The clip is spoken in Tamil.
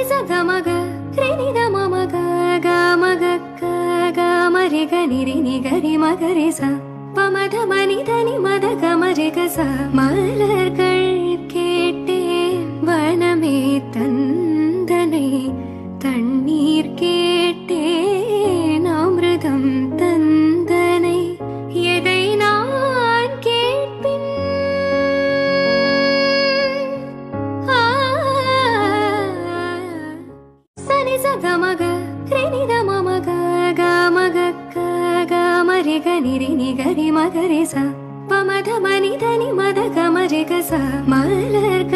சகமக கிரினித மமக கமக கமரி கனிரி நிகரி மகரி ச பமத மனிதனி மத கமரி கச மலர்கள் கேட்டே வனமே தந்தனை தண்ணீர் கேட்டே அமிர்தம் தந்தனை எதை நான் கேட்பின் சனி சகமக கிரினித மமக கமக கமரி கனிரி நிகரி மகரி ச பமத மனிதனி மத கமரி கச மலர்கள்